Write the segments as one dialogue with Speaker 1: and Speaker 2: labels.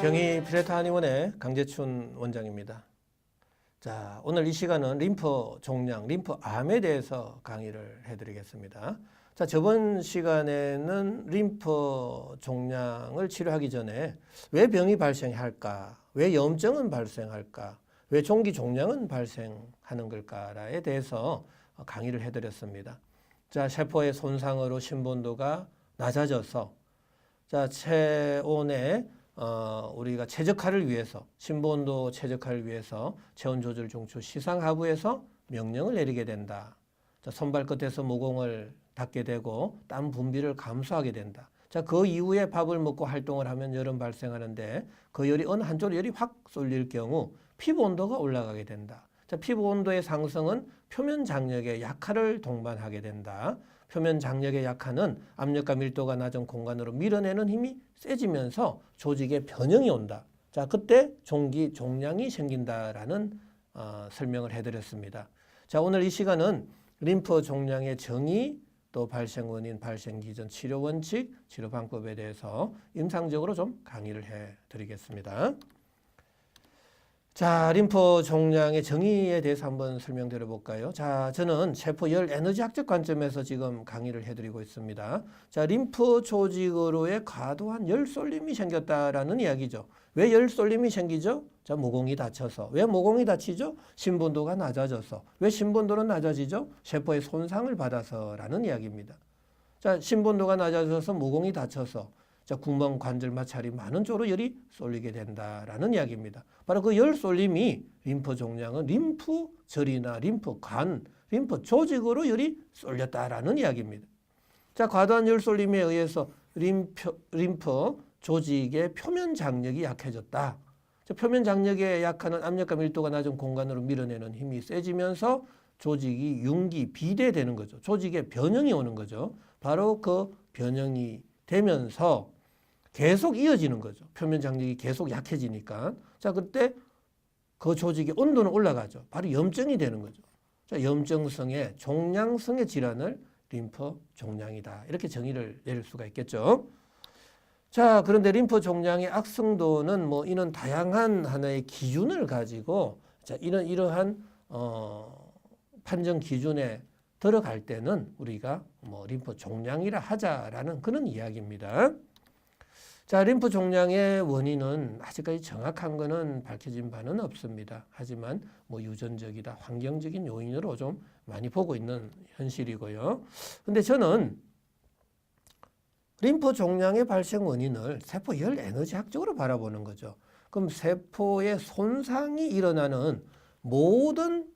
Speaker 1: 경희 피레타 한의원의 강재춘 원장입니다. 자, 오늘 이 시간은 림프 종양, 림프암에 대해서 강의를 해드리겠습니다. 자, 저번 시간에는 림프 종양을 치료하기 전에 왜 병이 발생할까, 왜 염증은 발생할까, 왜 종기 종양은 발생하는 걸까에 대해서 강의를 해드렸습니다. 자, 세포의 손상으로 신본도가 낮아져서 자, 체온에 우리가 최적화를 위해서, 신부온도 최적화를 위해서 체온 조절 중추 시상하부에서 명령을 내리게 된다. 자, 손발 끝에서 모공을 닫게 되고 땀 분비를 감소하게 된다. 자, 그 이후에 밥을 먹고 활동을 하면 열은 발생하는데 그 열이 어느 한쪽으로 열이 확 쏠릴 경우 피부 온도가 올라가게 된다. 자, 피부 온도의 상승은 표면 장력의 약화를 동반하게 된다. 표면 장력의 약화는 압력과 밀도가 낮은 공간으로 밀어내는 힘이 세지면서 조직의 변형이 온다. 자, 그때 종기 종양이 생긴다라는 설명을 해드렸습니다. 자, 오늘 이 시간은 림프 종양의 정의, 또 발생 원인, 발생 기전, 치료 원칙, 치료 방법에 대해서 임상적으로 좀 강의를 해드리겠습니다. 자, 림프 종양의 정의에 대해서 한번 설명드려 볼까요? 자, 저는 세포 열 에너지학적 관점에서 지금 강의를 해드리고 있습니다. 자, 림프 조직으로의 과도한 열 쏠림이 생겼다라는 이야기죠. 왜 열 쏠림이 생기죠? 자, 모공이 닫혀서. 왜 모공이 닫히죠? 신본도가 낮아져서. 왜 신본도는 낮아지죠? 세포의 손상을 받아서라는 이야기입니다. 자, 신본도가 낮아져서 모공이 닫혀서 자, 구멍, 관절, 마찰이 많은 쪽으로 열이 쏠리게 된다라는 이야기입니다. 바로 그 열 쏠림이 림프 종양은 림프절이나 림프관, 림프 조직으로 열이 쏠렸다라는 이야기입니다. 자, 과도한 열 쏠림에 의해서 림프 조직의 표면 장력이 약해졌다. 자, 표면 장력에 약하는 압력과 밀도가 낮은 공간으로 밀어내는 힘이 세지면서 조직이 융기, 비대되는 거죠. 조직의 변형이 오는 거죠. 바로 그 변형이 되면서 계속 이어지는 거죠. 표면 장력이 계속 약해지니까. 자, 그때 그 조직의 온도는 올라가죠. 바로 염증이 되는 거죠. 자, 염증성의 종양성의 질환을 림프 종양이다. 이렇게 정의를 내릴 수가 있겠죠. 자, 그런데 림프 종양의 악성도는 뭐 이런 다양한 하나의 기준을 가지고 자, 이러한 판정 기준에 들어갈 때는 우리가 뭐 림프 종양이라 하자라는 그런 이야기입니다. 자, 림프 종양의 원인은 아직까지 정확한 것은 밝혀진 바는 없습니다. 하지만 뭐 유전적이다, 환경적인 요인으로 좀 많이 보고 있는 현실이고요. 근데 저는 림프 종양의 발생 원인을 세포 열 에너지학적으로 바라보는 거죠. 그럼 세포의 손상이 일어나는 모든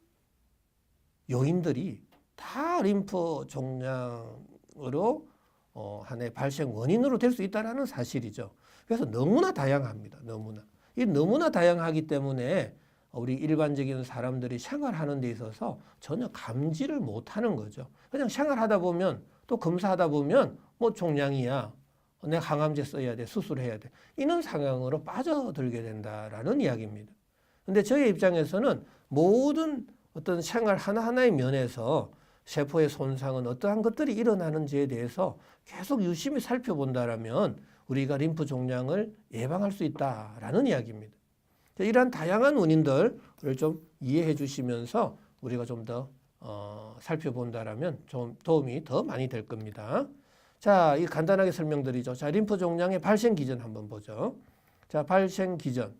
Speaker 1: 요인들이 다 림프 종양으로 하나의 발생 원인으로 될 수 있다는 사실이죠. 그래서 너무나 다양합니다. 너무나 다양하기 때문에 우리 일반적인 사람들이 생활하는 데 있어서 전혀 감지를 못하는 거죠. 그냥 생활하다 보면 또 검사하다 보면 뭐 종양이야. 내가 항암제 써야 돼. 수술해야 돼. 이런 상황으로 빠져들게 된다라는 이야기입니다. 근데 저의 입장에서는 모든 어떤 생활 하나하나의 면에서 세포의 손상은 어떠한 것들이 일어나는지에 대해서 계속 유심히 살펴본다면 우리가 림프 종양을 예방할 수 있다라는 이야기입니다. 이러한 다양한 원인들을 좀 이해해 주시면서 우리가 좀 더 살펴본다면 좀 도움이 더 많이 될 겁니다. 자, 이 간단하게 설명드리죠. 자, 림프 종양의 발생 기전 한번 보죠. 자, 발생 기전.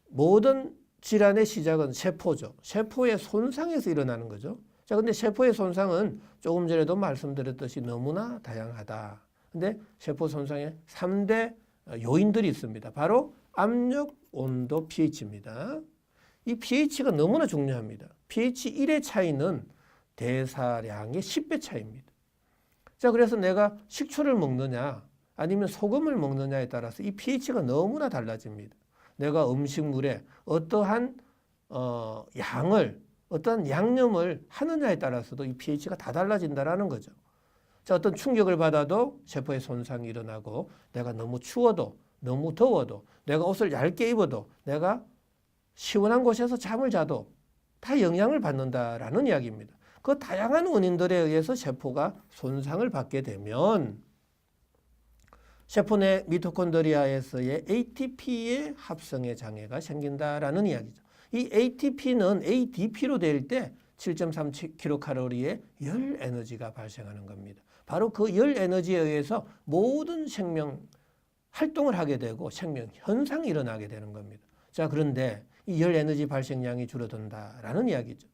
Speaker 1: 모든 질환의 시작은 세포죠. 세포의 손상에서 일어나는 거죠. 자, 근데 세포의 손상은 조금 전에도 말씀드렸듯이 너무나 다양하다. 근데 세포 손상에 3대 요인들이 있습니다. 바로 압력, 온도, pH입니다. 이 pH가 너무나 중요합니다. pH 1의 차이는 대사량의 10배 차이입니다. 자, 그래서 내가 식초를 먹느냐 아니면 소금을 먹느냐에 따라서 이 pH가 너무나 달라집니다. 내가 음식물에 어떠한 어떠한 양념을 하느냐에 따라서도 이 pH가 다 달라진다는 거죠. 자, 어떤 충격을 받아도 세포의 손상이 일어나고 내가 너무 추워도 너무 더워도 내가 옷을 얇게 입어도 내가 시원한 곳에서 잠을 자도 다 영향을 받는다라는 이야기입니다. 그 다양한 원인들에 의해서 세포가 손상을 받게 되면 세포 내 미토콘드리아에서의 ATP의 합성의 장애가 생긴다라는 이야기죠. 이 ATP는 ADP로 될 때 7.3kcal의 열 에너지가 발생하는 겁니다. 바로 그 열 에너지에 의해서 모든 생명 활동을 하게 되고 생명 현상이 일어나게 되는 겁니다. 자, 그런데 이 열 에너지 발생량이 줄어든다라는 이야기죠.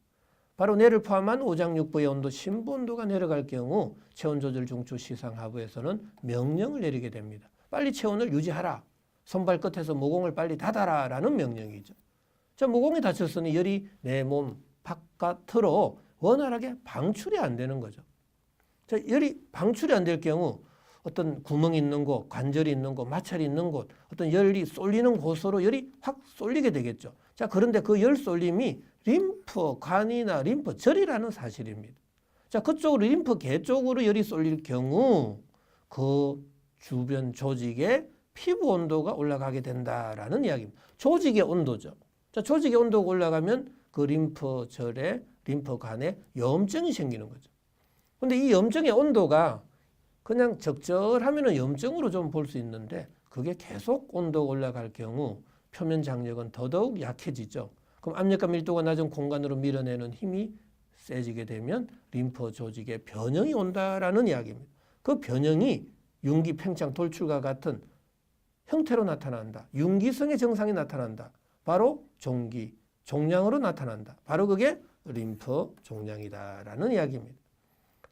Speaker 1: 바로 뇌를 포함한 오장육부의 온도, 심부 온도가 내려갈 경우 체온 조절 중추 시상 하부에서는 명령을 내리게 됩니다. 빨리 체온을 유지하라. 손발 끝에서 모공을 빨리 닫아라 라는 명령이죠. 자, 모공이 닫혔으니 열이 내 몸 바깥으로 원활하게 방출이 안 되는 거죠. 자, 열이 방출이 안 될 경우 어떤 구멍이 있는 곳, 관절이 있는 곳, 마찰이 있는 곳, 어떤 열이 쏠리는 곳으로 열이 확 쏠리게 되겠죠. 자, 그런데 그 열 쏠림이 림프관이나 림프절이라는 사실입니다. 자, 그쪽으로 림프계 쪽으로 열이 쏠릴 경우 그 주변 조직의 피부 온도가 올라가게 된다라는 이야기입니다. 조직의 온도죠. 자, 조직의 온도가 올라가면 그 림프절에 림프관에 염증이 생기는 거죠. 근데 이 염증의 온도가 그냥 적절하면 염증으로 좀 볼 수 있는데 그게 계속 온도가 올라갈 경우 표면 장력은 더더욱 약해지죠. 그럼 압력과 밀도가 낮은 공간으로 밀어내는 힘이 세지게 되면 림프 조직에 변형이 온다라는 이야기입니다. 그 변형이 윤기, 팽창, 돌출과 같은 형태로 나타난다. 윤기성의 증상이 나타난다. 바로 종기, 종양으로 나타난다. 바로 그게 림프 종양이다라는 이야기입니다.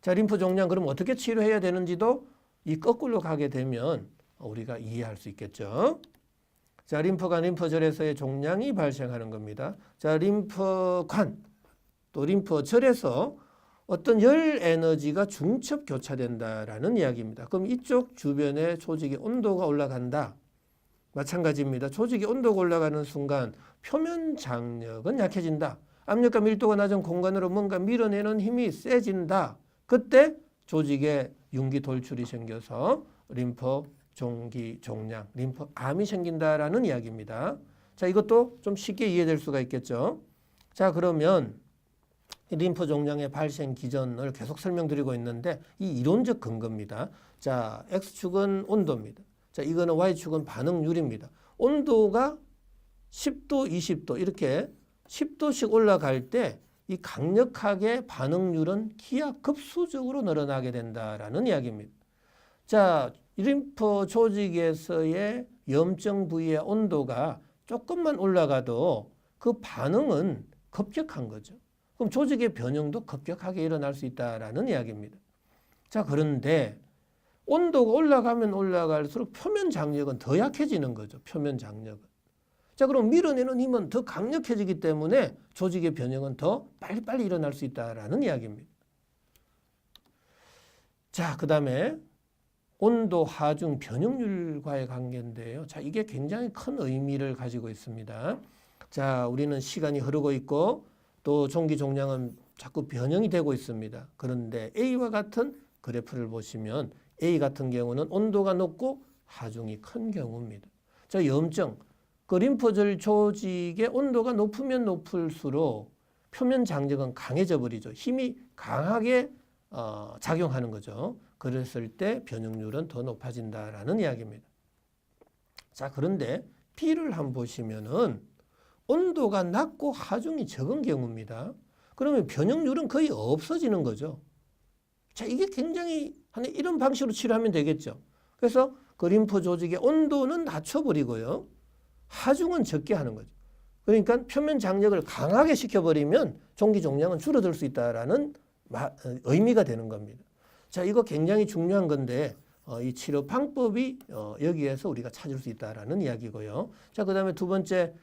Speaker 1: 자, 림프 종양 그럼 어떻게 치료해야 되는지도 이 거꾸로 가게 되면 우리가 이해할 수 있겠죠. 자, 림프관, 림프절에서의 종양이 발생하는 겁니다. 자, 림프관 또 림프절에서 어떤 열 에너지가 중첩 교차된다라는 이야기입니다. 그럼 이쪽 주변의 조직의 온도가 올라간다. 마찬가지입니다. 조직의 온도가 올라가는 순간 표면 장력은 약해진다. 압력과 밀도가 낮은 공간으로 뭔가 밀어내는 힘이 세진다. 그때 조직에 윤기 돌출이 생겨서 림프 종기, 종양, 림프암이 생긴다라는 이야기입니다. 자, 이것도 좀 쉽게 이해될 수가 있겠죠. 자, 그러면 림프 종양의 발생 기전을 계속 설명드리고 있는데 이 이론적 근거입니다. 자, X축은 온도입니다. 자, 이거는 Y축은 반응률입니다. 온도가 10도, 20도 이렇게 10도씩 올라갈 때 이 강력하게 반응률은 기하급수적으로 늘어나게 된다라는 이야기입니다. 자, 림프 조직에서의 염증 부위의 온도가 조금만 올라가도 그 반응은 급격한 거죠. 그럼 조직의 변형도 급격하게 일어날 수 있다라는 이야기입니다. 자, 그런데 온도가 올라가면 올라갈수록 표면 장력은 더 약해지는 거죠. 표면 장력은. 자, 그럼 밀어내는 힘은 더 강력해지기 때문에 조직의 변형은 더 빨리빨리 일어날 수 있다라는 이야기입니다. 자, 그 다음에 온도, 하중, 변형률과의 관계인데요. 자, 이게 굉장히 큰 의미를 가지고 있습니다. 자, 우리는 시간이 흐르고 있고 또 종기 종양은 자꾸 변형이 되고 있습니다. 그런데 A와 같은 그래프를 보시면 A 같은 경우는 온도가 높고 하중이 큰 경우입니다. 자, 염증, 그 림프절 조직의 온도가 높으면 높을수록 표면 장력은 강해져 버리죠. 힘이 강하게 작용하는 거죠. 그랬을 때 변형률은 더 높아진다라는 이야기입니다. 자, 그런데 B를 한번 보시면은 온도가 낮고 하중이 적은 경우입니다. 그러면 변형률은 거의 없어지는 거죠. 자, 이게 굉장히 이런 방식으로 치료하면 되겠죠. 그래서 그 림프 조직의 온도는 낮춰버리고요. 하중은 적게 하는 거죠. 그러니까 표면 장력을 강하게 시켜버리면 종기 종양은 줄어들 수 있다라는 의미가 되는 겁니다. 자, 이거 굉장히 중요한 건데 이 치료 방법이 여기에서 우리가 찾을 수 있다라는 이야기고요. 자, 그 다음에 두 번째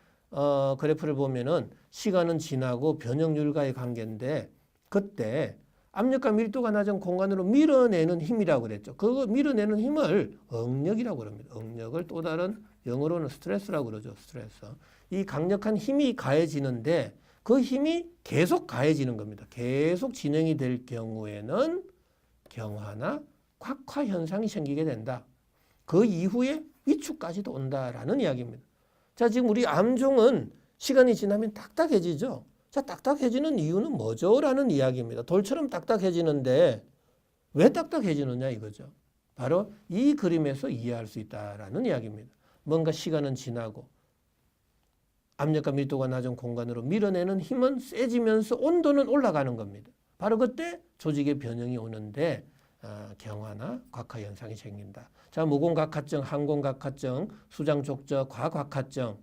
Speaker 1: 그래프를 보면은 시간은 지나고 변형률과의 관계인데 그때 압력과 밀도가 낮은 공간으로 밀어내는 힘이라고 그랬죠. 그 밀어내는 힘을 응력이라고 합니다. 응력을 또 다른 영어로는 스트레스라고 그러죠. 스트레스. 이 강력한 힘이 가해지는데 그 힘이 계속 가해지는 겁니다. 계속 진행이 될 경우에는 경화나 곽화 현상이 생기게 된다. 그 이후에 위축까지도 온다라는 이야기입니다. 자, 지금 우리 암종은 시간이 지나면 딱딱해지죠. 자, 딱딱해지는 이유는 뭐죠? 라는 이야기입니다. 돌처럼 딱딱해지는데 왜 딱딱해지느냐 이거죠. 바로 이 그림에서 이해할 수 있다라는 이야기입니다. 뭔가 시간은 지나고 압력과 밀도가 낮은 공간으로 밀어내는 힘은 세지면서 온도는 올라가는 겁니다. 바로 그때 조직의 변형이 오는데 경화나 곽화 현상이 생긴다. 자, 무공각화증, 항공각화증, 수장족저, 과각화증,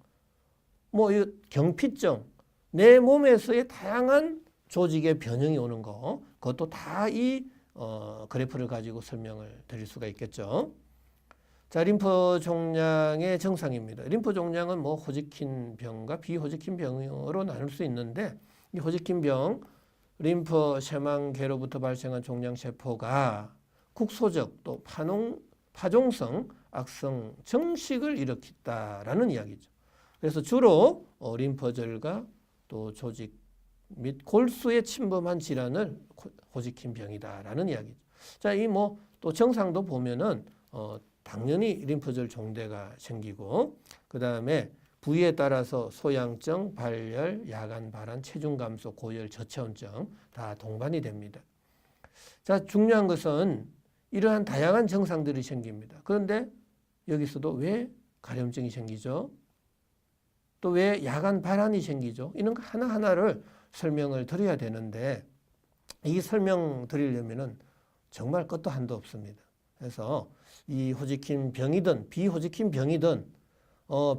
Speaker 1: 이 경피증, 내 몸에서의 다양한 조직의 변형이 오는 거, 그것도 다 이 그래프를 가지고 설명을 드릴 수가 있겠죠. 자, 림프 종양의 정상입니다. 림프 종양은 호지킨 병과 비호지킨 병으로 나눌 수 있는데, 이 호지킨 병, 림프 쇠망계로부터 발생한 종양세포가 국소적 또 파종성 악성 정식을 일으킨다라는 이야기죠. 그래서 주로 림프절과 또 조직 및 골수에 침범한 질환을 호지킨 병이다라는 이야기죠. 자, 이 또 증상도 보면은 당연히 림프절 종대가 생기고, 그 다음에 부위에 따라서 소양증, 발열, 야간 발한, 체중 감소, 고열, 저체온증 다 동반이 됩니다. 자, 중요한 것은 이러한 다양한 증상들이 생깁니다. 그런데 여기서도 왜 가려움증이 생기죠? 또 왜 야간 발한이 생기죠? 이런 거 하나하나를 설명을 드려야 되는데, 이 설명 드리려면은 정말 끝도 한도 없습니다. 그래서 이 호지킨 병이든 비호지킨 병이든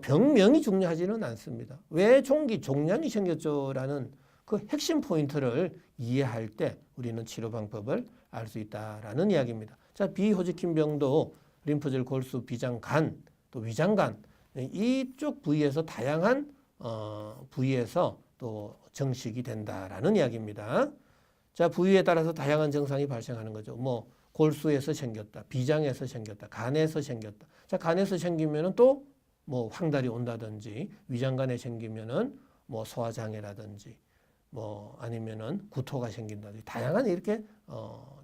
Speaker 1: 병명이 중요하지는 않습니다. 왜 종양이 생겼죠라는 그 핵심 포인트를 이해할 때 우리는 치료 방법을 알 수 있다라는 이야기입니다. 자, 비호지킨 병도 림프절, 골수, 비장, 간, 또 위장간 이쪽 부위에서 다양한 부위에서 또 정식이 된다라는 이야기입니다. 자, 부위에 따라서 다양한 증상이 발생하는 거죠. 골수에서 생겼다, 비장에서 생겼다, 간에서 생겼다. 자, 간에서 생기면은 또 황달이 온다든지, 위장간에 생기면은 소화장애라든지, 아니면은 구토가 생긴다든지, 다양한 이렇게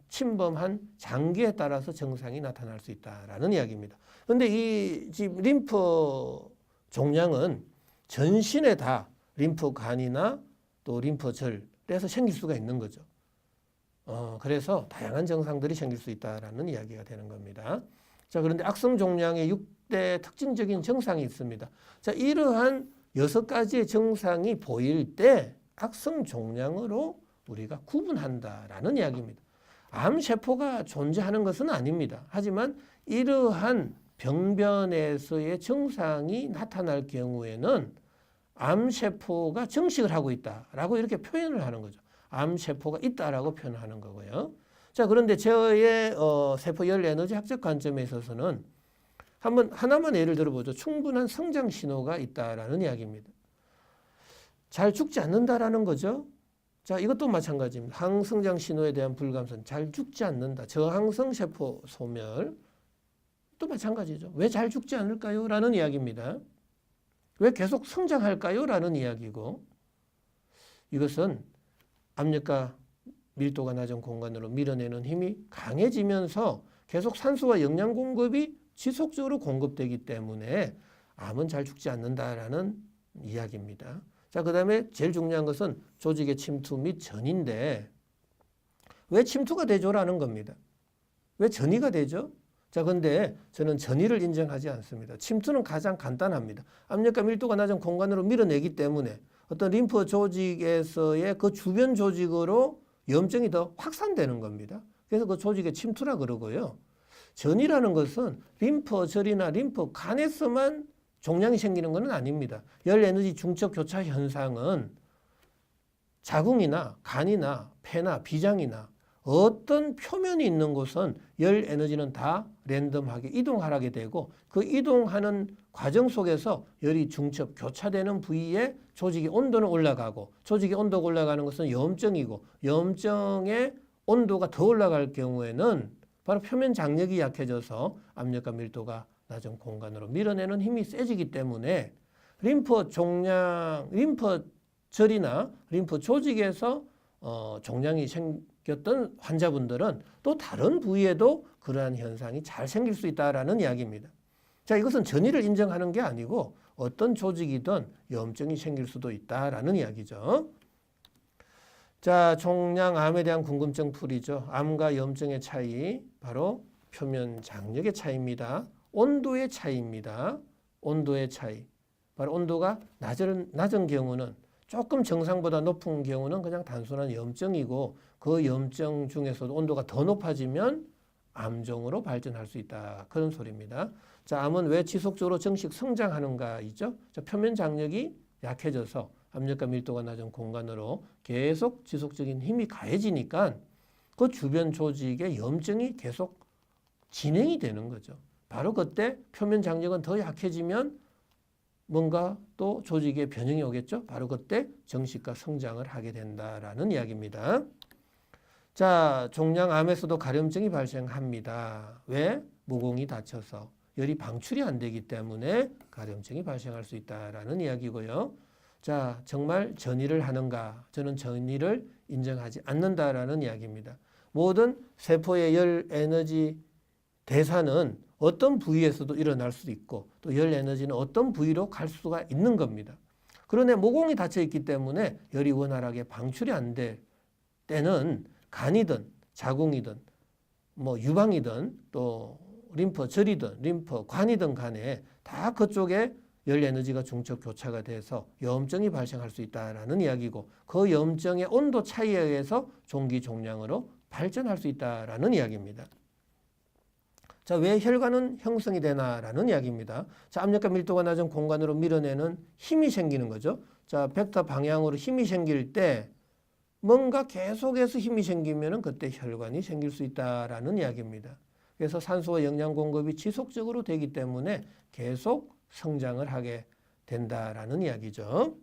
Speaker 1: 침범한 장기에 따라서 증상이 나타날 수 있다라는 이야기입니다. 그런데 이 림프 종양은 전신에 다 림프간이나 또 림프절에서 생길 수가 있는 거죠. 그래서 다양한 증상들이 생길 수 있다라는 이야기가 되는 겁니다. 자, 그런데 악성 종양의 6대 특징적인 증상이 있습니다. 자, 이러한 6가지의 증상이 보일 때 악성 종양으로 우리가 구분한다라는 이야기입니다. 암세포가 존재하는 것은 아닙니다. 하지만 이러한 병변에서의 증상이 나타날 경우에는 암세포가 정식을 하고 있다라고 이렇게 표현을 하는 거죠. 암세포가 있다라고 표현하는 거고요. 자, 그런데 저의 세포열 에너지 학적 관점에 있어서는 하나만 예를 들어보죠. 충분한 성장 신호가 있다라는 이야기입니다. 잘 죽지 않는다라는 거죠. 자, 이것도 마찬가지입니다. 항성장 신호에 대한 불감선, 잘 죽지 않는다. 저항성 세포 소멸 또 마찬가지죠. 왜 잘 죽지 않을까요? 라는 이야기입니다. 왜 계속 성장할까요? 라는 이야기고, 이것은 압력과 밀도가 낮은 공간으로 밀어내는 힘이 강해지면서 계속 산소와 영양 공급이 지속적으로 공급되기 때문에 암은 잘 죽지 않는다라는 이야기입니다. 자, 그 다음에 제일 중요한 것은 조직의 침투 및 전이인데, 왜 침투가 되죠라는 겁니다. 왜 전이가 되죠? 자, 근데 저는 전이를 인정하지 않습니다. 침투는 가장 간단합니다. 압력과 밀도가 낮은 공간으로 밀어내기 때문에 어떤 림프 조직에서의 그 주변 조직으로 염증이 더 확산되는 겁니다. 그래서 그 조직의 침투라 그러고요. 전이라는 것은 림프절이나 림프간에서만 종양이 생기는 것은 아닙니다. 열 에너지 중첩 교차 현상은 자궁이나 간이나 폐나 비장이나 어떤 표면이 있는 곳은 열 에너지는 다 랜덤하게 이동하게 되고, 그 이동하는 과정 속에서 열이 중첩 교차되는 부위에 조직의 온도는 올라가고, 조직의 온도가 올라가는 것은 염증이고, 염증의 온도가 더 올라갈 경우에는 바로 표면 장력이 약해져서 압력과 밀도가 낮은 공간으로 밀어내는 힘이 세지기 때문에 림프 종양, 림프절이나 림프 조직에서 종양이 생겼던 환자분들은 또 다른 부위에도 그러한 현상이 잘 생길 수 있다라는 이야기입니다. 자, 이것은 전이를 인정하는 게 아니고 어떤 조직이든 염증이 생길 수도 있다라는 이야기죠. 자, 종양암에 대한 궁금증 풀이죠. 암과 염증의 차이, 바로 표면 장력의 차이입니다. 온도의 차이입니다. 온도의 차이. 바로 온도가 낮은 경우는 조금 정상보다 높은 경우는 그냥 단순한 염증이고 그 염증 중에서도 온도가 더 높아지면 암종으로 발전할 수 있다. 그런 소리입니다. 자, 암은 왜 지속적으로 정식 성장하는가 있죠? 자, 표면 장력이 약해져서 압력과 밀도가 낮은 공간으로 계속 지속적인 힘이 가해지니까 그 주변 조직의 염증이 계속 진행이 되는 거죠. 바로 그때 표면 장력은 더 약해지면 뭔가 또 조직에 변형이 오겠죠. 바로 그때 정식과 성장을 하게 된다라는 이야기입니다. 자, 종양암에서도 가려움증이 발생합니다. 왜? 모공이 닫혀서 열이 방출이 안 되기 때문에 가려움증이 발생할 수 있다라는 이야기고요. 자, 정말 전이를 하는가? 저는 전이를 인정하지 않는다라는 이야기입니다. 모든 세포의 열 에너지 대사는 어떤 부위에서도 일어날 수도 있고 또 열 에너지는 어떤 부위로 갈 수가 있는 겁니다. 그런데 모공이 닫혀 있기 때문에 열이 원활하게 방출이 안 될 때는 간이든 자궁이든 뭐 유방이든 또 림프 절이든 림프 관이든 간에 다 그쪽에 열 에너지가 중첩 교차가 돼서 염증이 발생할 수 있다라는 이야기고 그 염증의 온도 차이에 의해서 종기 종양으로 발전할 수 있다라는 이야기입니다. 자, 왜 혈관은 형성이 되나라는 이야기입니다. 자, 압력과 밀도가 낮은 공간으로 밀어내는 힘이 생기는 거죠. 자, 벡터 방향으로 힘이 생길 때 뭔가 계속해서 힘이 생기면은 그때 혈관이 생길 수 있다라는 이야기입니다. 그래서 산소와 영양 공급이 지속적으로 되기 때문에 계속 성장을 하게 된다라는 이야기죠.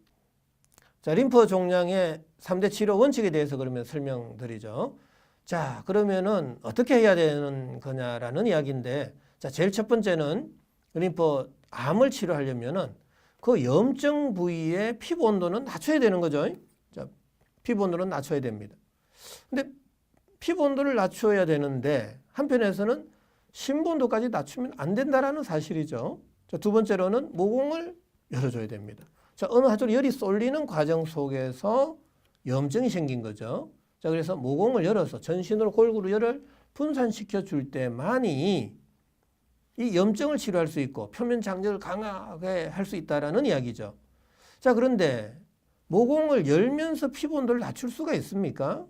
Speaker 1: 자, 림프 종양의 3대 치료 원칙에 대해서 그러면 설명드리죠. 자, 그러면은 어떻게 해야 되는 거냐라는 이야기인데, 자, 제일 첫 번째는 림프 암을 치료하려면은 그 염증 부위의 피부 온도는 낮춰야 되는 거죠. 자, 피부 온도는 낮춰야 됩니다. 근데 피부 온도를 낮춰야 되는데 한편에서는 심부 온도까지 낮추면 안 된다라는 사실이죠. 자, 두 번째로는 모공을 열어줘야 됩니다. 자, 어느 한쪽으로 열이 쏠리는 과정 속에서 염증이 생긴 거죠. 자, 그래서 모공을 열어서 전신으로 골고루 열을 분산시켜 줄 때만이 이 염증을 치료할 수 있고 표면 장력을 강하게 할 수 있다라는 이야기죠. 자, 그런데 모공을 열면서 피부 온도를 낮출 수가 있습니까?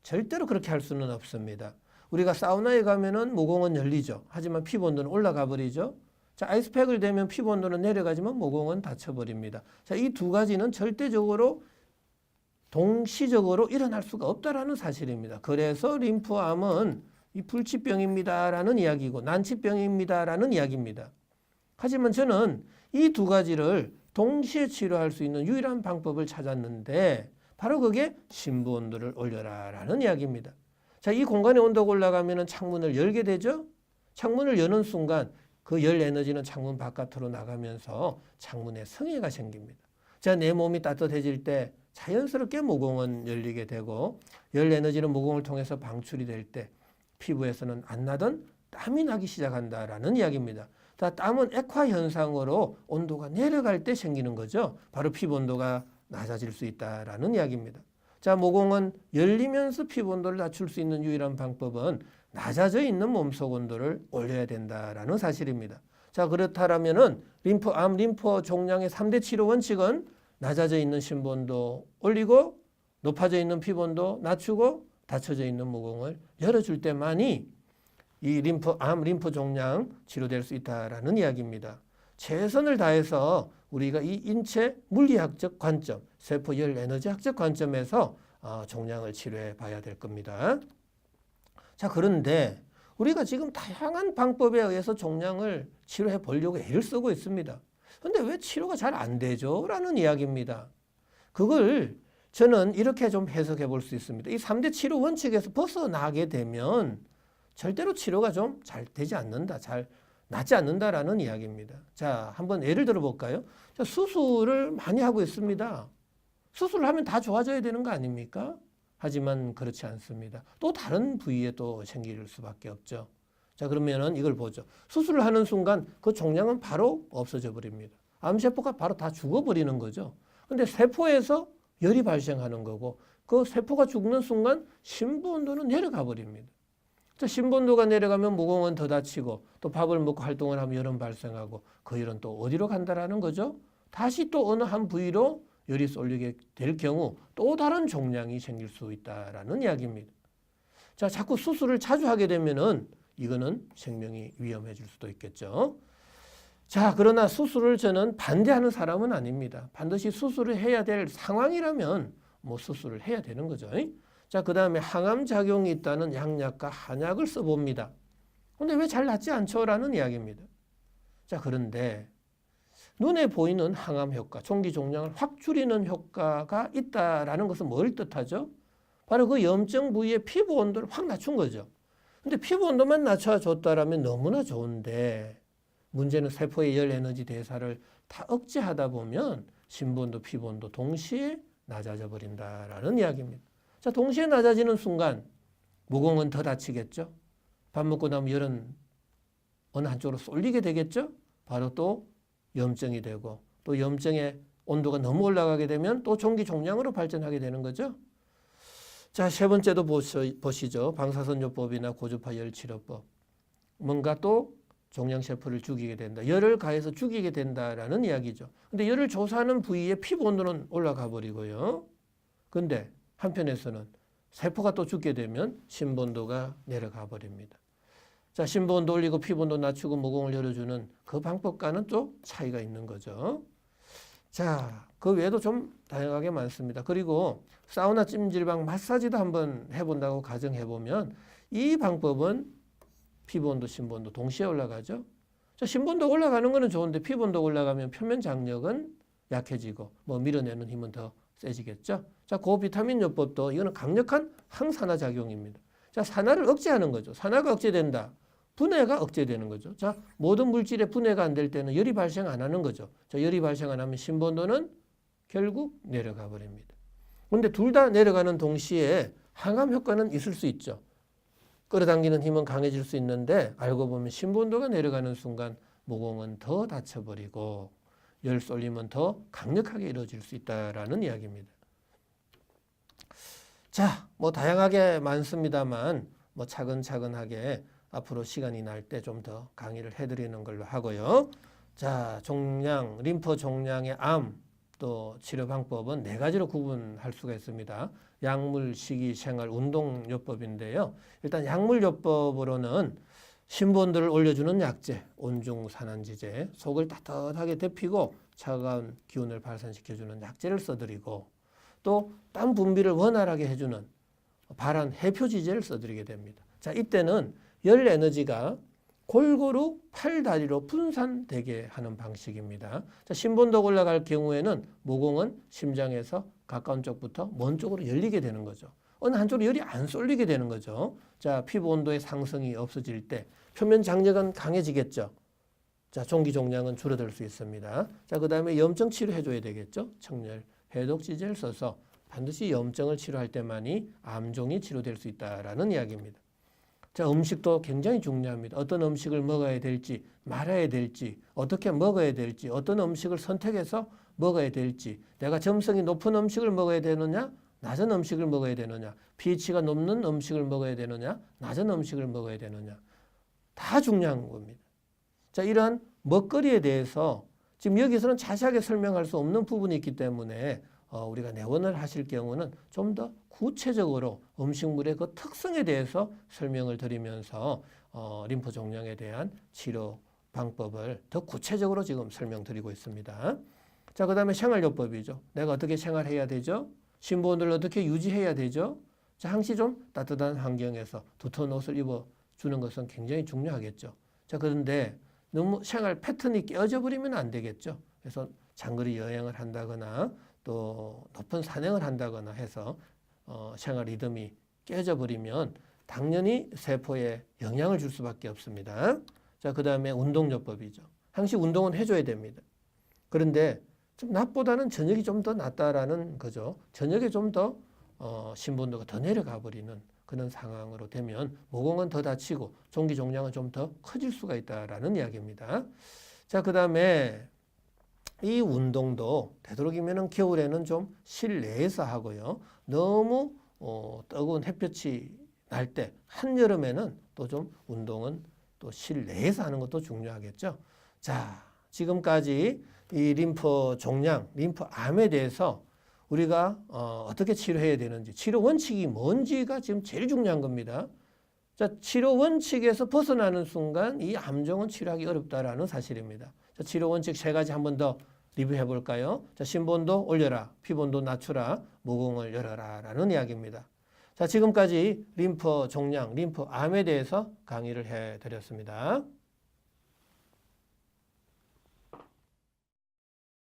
Speaker 1: 절대로 그렇게 할 수는 없습니다. 우리가 사우나에 가면은 모공은 열리죠. 하지만 피부 온도는 올라가 버리죠. 자, 아이스팩을 대면 피부 온도는 내려가지만 모공은 닫혀버립니다. 자, 이 두 가지는 절대적으로 동시적으로 일어날 수가 없다라는 사실입니다. 그래서 림프암은 이 불치병입니다라는 이야기고 난치병입니다라는 이야기입니다. 하지만 저는 이 두 가지를 동시에 치료할 수 있는 유일한 방법을 찾았는데 바로 그게 심부 온도를 올려라라는 이야기입니다. 자, 이 공간의 온도가 올라가면 창문을 열게 되죠. 창문을 여는 순간 그 열 에너지는 창문 바깥으로 나가면서 창문에 성해가 생깁니다. 자, 내 몸이 따뜻해질 때 자연스럽게 모공은 열리게 되고 열 에너지는 모공을 통해서 방출이 될 때 피부에서는 안 나던 땀이 나기 시작한다라는 이야기입니다. 자, 땀은 액화 현상으로 온도가 내려갈 때 생기는 거죠. 바로 피부 온도가 낮아질 수 있다라는 이야기입니다. 자, 모공은 열리면서 피부 온도를 낮출 수 있는 유일한 방법은 낮아져 있는 몸속 온도를 올려야 된다라는 사실입니다. 자, 그렇다면은 림프암, 림프 종양의 3대 치료 원칙은 낮아져 있는 심부 온도 올리고 높아져 있는 피부 온도 낮추고 닫혀져 있는 모공을 열어줄 때만이 이 림프암, 림프 종양 치료될 수 있다라는 이야기입니다. 최선을 다해서 우리가 이 인체 물리학적 관점, 세포 열 에너지학적 관점에서 종양을 치료해 봐야 될 겁니다. 자, 그런데 우리가 지금 다양한 방법에 의해서 종양을 치료해 보려고 애를 쓰고 있습니다. 그런데 왜 치료가 잘 안 되죠? 라는 이야기입니다. 그걸 저는 이렇게 좀 해석해 볼 수 있습니다. 이 3대 치료 원칙에서 벗어나게 되면 절대로 치료가 좀 잘 되지 않는다, 잘 낫지 않는다라는 이야기입니다. 자, 한번 예를 들어 볼까요? 자, 수술을 많이 하고 있습니다. 수술을 하면 다 좋아져야 되는 거 아닙니까? 하지만 그렇지 않습니다. 또 다른 부위에 또 생길 수밖에 없죠. 자, 그러면은 이걸 보죠. 수술을 하는 순간 그 종양은 바로 없어져 버립니다. 암세포가 바로 다 죽어버리는 거죠. 근데 세포에서 열이 발생하는 거고 그 세포가 죽는 순간 심부 온도는 내려가 버립니다. 자, 신본도가 내려가면 모공은 더 다치고 또 밥을 먹고 활동을 하면 열은 발생하고 그 열은 또 어디로 간다라는 거죠? 다시 또 어느 한 부위로 열이 쏠리게 될 경우 또 다른 종양이 생길 수 있다라는 이야기입니다. 자, 자꾸 수술을 자주 하게 되면은 이거는 생명이 위험해질 수도 있겠죠. 자, 그러나 수술을 저는 반대하는 사람은 아닙니다. 반드시 수술을 해야 될 상황이라면 뭐 수술을 해야 되는 거죠. 자, 그 다음에 항암 작용이 있다는 약약과 한약을 써봅니다. 근데 왜 잘 낫지 않죠? 라는 이야기입니다. 자, 그런데 눈에 보이는 항암 효과, 종기 종양을 확 줄이는 효과가 있다라는 것은 뭘 뜻하죠? 바로 그 염증 부위의 피부 온도를 확 낮춘 거죠. 근데 피부 온도만 낮춰줬다라면 너무나 좋은데 문제는 세포의 열 에너지 대사를 다 억제하다 보면 신부온도, 피부온도 동시에 낮아져 버린다라는 이야기입니다. 자, 동시에 낮아지는 순간 모공은 더 다치겠죠. 밥 먹고 나면 열은 어느 한쪽으로 쏠리게 되겠죠. 바로 또 염증이 되고 또 염증의 온도가 너무 올라가게 되면 또 종기 종양으로 발전하게 되는 거죠. 자, 세 번째도 보시죠. 방사선요법이나 고주파 열치료법. 뭔가 또 종양세포를 죽이게 된다. 열을 가해서 죽이게 된다라는 이야기죠. 근데 열을 조사하는 부위의 피부 온도는 올라가 버리고요. 근데 한편에서는 세포가 또 죽게 되면 신부온도가 내려가 버립니다. 자, 신부온도 올리고 피부온도 낮추고 모공을 열어주는 그 방법과는 또 차이가 있는 거죠. 자, 그 외에도 좀 다양하게 많습니다. 그리고 사우나 찜질방 마사지도 한번 해본다고 가정해보면 이 방법은 피부온도, 신부온도 동시에 올라가죠. 자, 신부온도 올라가는 거는 좋은데 피부온도 올라가면 표면 장력은 약해지고 뭐 밀어내는 힘은 더 세지겠죠. 자, 고비타민요법도 이거는 강력한 항산화 작용입니다. 자, 산화를 억제하는 거죠. 산화가 억제된다. 분해가 억제되는 거죠. 자, 모든 물질의 분해가 안 될 때는 열이 발생 안 하는 거죠. 자, 열이 발생 안 하면 신부온도는 결국 내려가 버립니다. 그런데 둘 다 내려가는 동시에 항암 효과는 있을 수 있죠. 끌어당기는 힘은 강해질 수 있는데 알고 보면 신부온도가 내려가는 순간 모공은 더 다쳐버리고 열 쏠림은 더 강력하게 이루어질 수 있다라는 이야기입니다. 자, 뭐 다양하게 많습니다만 뭐 차근차근하게 앞으로 시간이 날 때 좀 더 강의를 해드리는 걸로 하고요. 자, 종양, 림프 종양의 암, 또 치료 방법은 네 가지로 구분할 수가 있습니다. 약물, 식이, 생활, 운동요법인데요. 일단 약물요법으로는 신부온도를 올려주는 약재, 온중산안지제, 속을 따뜻하게 데피고 차가운 기운을 발산시켜주는 약재를 써드리고 또 땀 분비를 원활하게 해주는 발한 해표지제를 써드리게 됩니다. 자, 이때는 열 에너지가 골고루 팔다리로 분산되게 하는 방식입니다. 자, 신부온도가 올라갈 경우에는 모공은 심장에서 가까운 쪽부터 먼 쪽으로 열리게 되는 거죠. 어느 한쪽으로 열이 안 쏠리게 되는 거죠. 자, 피부 온도의 상승이 없어질 때 표면 장력은 강해지겠죠. 자, 종기 종양은 줄어들 수 있습니다. 자, 그 다음에 염증 치료해 줘야 되겠죠. 청열, 해독지제를 써서 반드시 염증을 치료할 때만이 암종이 치료될 수 있다라는 이야기입니다. 자, 음식도 굉장히 중요합니다. 어떤 음식을 먹어야 될지, 말아야 될지, 어떻게 먹어야 될지, 어떤 음식을 선택해서 먹어야 될지, 내가 점성이 높은 음식을 먹어야 되느냐, 낮은 음식을 먹어야 되느냐, pH가 높은 음식을 먹어야 되느냐, 낮은 음식을 먹어야 되느냐, 다 중요한 겁니다. 자, 이러한 먹거리에 대해서 지금 여기서는 자세하게 설명할 수 없는 부분이 있기 때문에 우리가 내원을 하실 경우는 좀 더 구체적으로 음식물의 그 특성에 대해서 설명을 드리면서 림프 종양에 대한 치료 방법을 더 구체적으로 지금 설명드리고 있습니다. 자, 그 다음에 생활요법이죠. 내가 어떻게 생활해야 되죠? 신부온도를 어떻게 유지해야 되죠? 자, 항시 좀 따뜻한 환경에서 두터운 옷을 입어주는 것은 굉장히 중요하겠죠. 자, 그런데 너무 생활 패턴이 깨어져 버리면 안 되겠죠. 그래서 장거리 여행을 한다거나 또 높은 산행을 한다거나 해서 생활 리듬이 깨져 버리면 당연히 세포에 영향을 줄 수밖에 없습니다. 자, 그 다음에 운동요법이죠. 항시 운동은 해줘야 됩니다. 그런데 좀 낮보다는 저녁이 좀 더 낫다라는 거죠. 저녁에 좀 더 신부온도가 더 내려가 버리는 그런 상황으로 되면 모공은 더 다치고 종기 종양은 좀 더 커질 수가 있다라는 이야기입니다. 자, 그 다음에 이 운동도 되도록이면 겨울에는 좀 실내에서 하고요. 너무 뜨거운 햇볕이 날 때, 한여름에는 또 좀 운동은 또 실내에서 하는 것도 중요하겠죠. 자, 지금까지 이 림프 종양, 림프암에 대해서 우리가 어떻게 치료해야 되는지, 치료 원칙이 뭔지가 지금 제일 중요한 겁니다. 자, 치료 원칙에서 벗어나는 순간 이 암종은 치료하기 어렵다라는 사실입니다. 자, 치료 원칙 3가지 한 번 더 리뷰해 볼까요? 자, 신본도 올려라, 피본도 낮추라, 모공을 열어라 라는 이야기입니다. 자, 지금까지 림프 종양, 림프암에 대해서 강의를 해 드렸습니다.